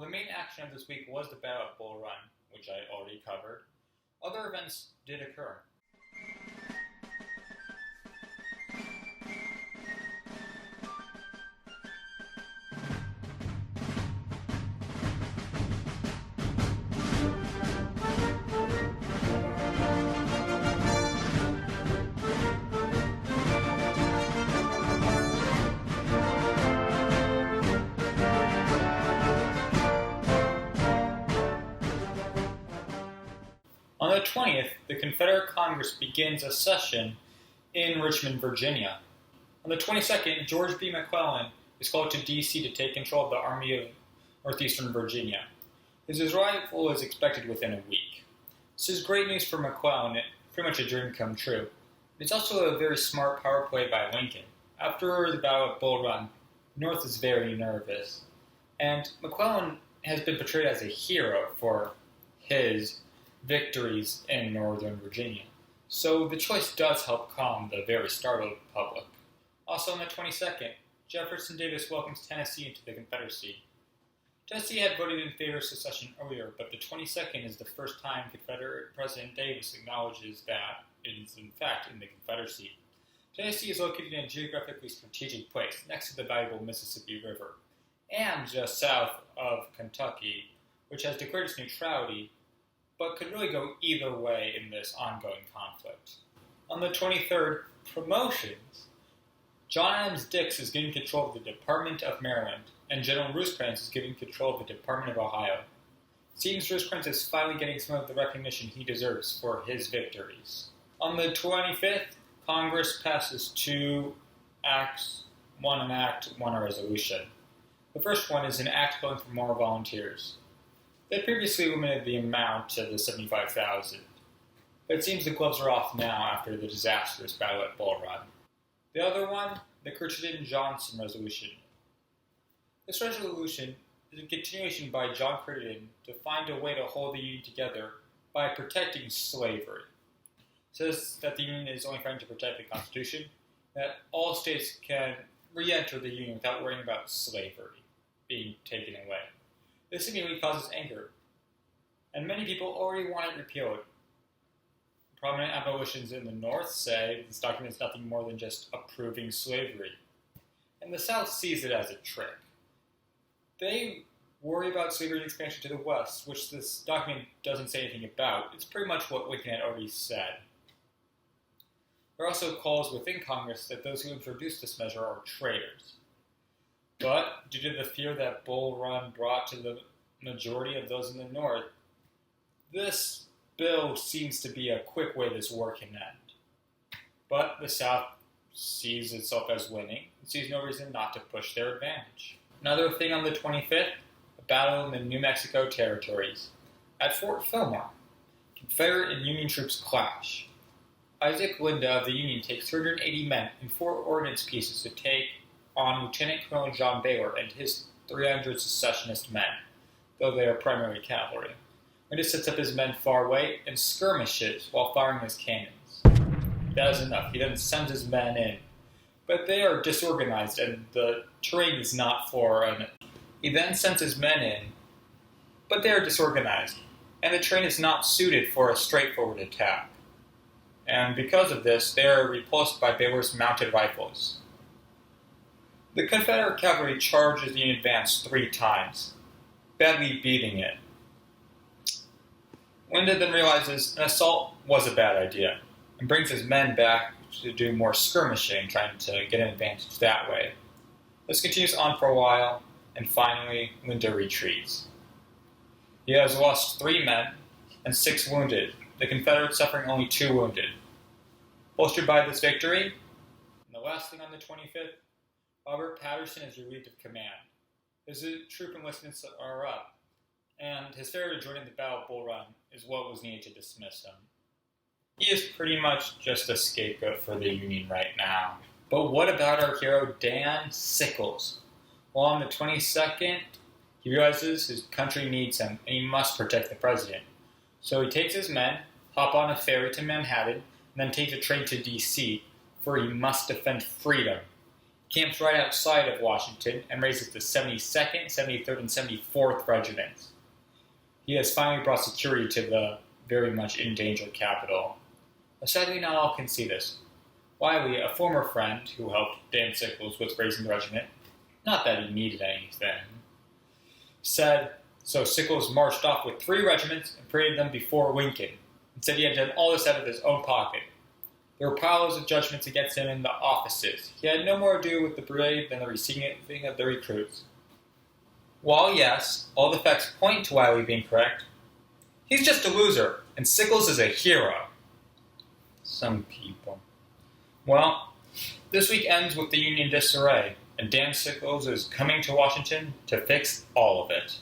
While the main action of this week was the Battle of Bull Run, which I already covered, other events did occur. On the 20th, the Confederate Congress begins a session in Richmond, Virginia. On the 22nd, George B. McClellan is called to D.C. to take control of the Army of Northeastern Virginia. His arrival is expected within a week. This is great news for McClellan, pretty much a dream come true. It's also a very smart power play by Lincoln. After the Battle of Bull Run, the North is very nervous, and McClellan has been portrayed as a hero for his victories in Northern Virginia. So the choice does help calm the very startled public. Also on the 22nd, Jefferson Davis welcomes Tennessee into the Confederacy. Tennessee had voted in favor of secession earlier, but the 22nd is the first time Confederate President Davis acknowledges that it is in fact in the Confederacy. Tennessee is located in a geographically strategic place next to the valuable Mississippi River, and just south of Kentucky, which has declared its neutrality, but could really go either way in this ongoing conflict. On the 23rd, promotions. John Adams Dix is getting control of the Department of Maryland, and General Rosecrans is getting control of the Department of Ohio. It seems Rosecrans is finally getting some of the recognition he deserves for his victories. On the 25th, Congress passes two acts, one an act, one a resolution. The first one is an act calling for more volunteers. They previously limited the amount to the 75,000, but it seems the gloves are off now after the disastrous battle at Bull Run. The other one, the Crittenden-Johnson Resolution. This resolution is a continuation by John Crittenden to find a way to hold the Union together by protecting slavery. It says that the Union is only trying to protect the Constitution, that all states can re-enter the Union without worrying about slavery being taken away. This immediately causes anger, and many people already want it repealed. Prominent abolitionists in the North say this document is nothing more than just approving slavery, and the South sees it as a trick. They worry about slavery expansion to the West, which this document doesn't say anything about. It's pretty much what Lincoln had already said. There are also calls within Congress that those who introduced this measure are traitors. But due to the fear that Bull Run brought to the majority of those in the North, this bill seems to be a quick way this war can end. But the South sees itself as winning and sees no reason not to push their advantage. Another thing on the 25th, a battle in the New Mexico territories. At Fort Fillmore, Confederate and Union troops clash. Isaac Linda of the Union takes 380 men and 4 ordnance pieces to take on Lieutenant Colonel John Baylor and his 300 secessionist men, though they are primarily cavalry. Linda sets up his men far away and skirmishes while firing his cannons. That is enough. He then sends his men in, but they are disorganized and the terrain is not for an... He then sends his men in, but they are disorganized, and the terrain is not suited for a straightforward attack. And because of this, they are repulsed by Baylor's mounted rifles. The Confederate cavalry charges the advance 3 times, badly beating it. Linda then realizes an assault was a bad idea, and brings his men back to do more skirmishing, trying to get an advantage that way. This continues on for a while, and finally, Linda retreats. He has lost 3 men and 6 wounded, the Confederates suffering only 2 wounded. Bolstered by this victory, and the last thing on the 25th, Robert Patterson is relieved of command. His troop enlistments are up, and his failure to join in the Battle of Bull Run is what was needed to dismiss him. He is pretty much just a scapegoat for the Union right now. But what about our hero Dan Sickles? Well, on the 22nd, he realizes his country needs him, and he must protect the president. So he takes his men, hop on a ferry to Manhattan, and then takes a train to D.C., for he must defend freedom. camps right outside of Washington and raises the 72nd, 73rd, and 74th Regiments. He has finally brought security to the very much endangered capital. But sadly, not all can see this. Wiley, a former friend who helped Dan Sickles with raising the regiment, not that he needed anything, said, so Sickles marched off with 3 regiments and paraded them before Lincoln, and said he had done all this out of his own pocket. There were piles of judgments against him in the offices. He had no more to do with the brigade than the receiving of the recruits. While yes, all the facts point to Wiley being correct, he's just a loser, and Sickles is a hero. Some people. Well, this week ends with the Union disarray, and Dan Sickles is coming to Washington to fix all of it.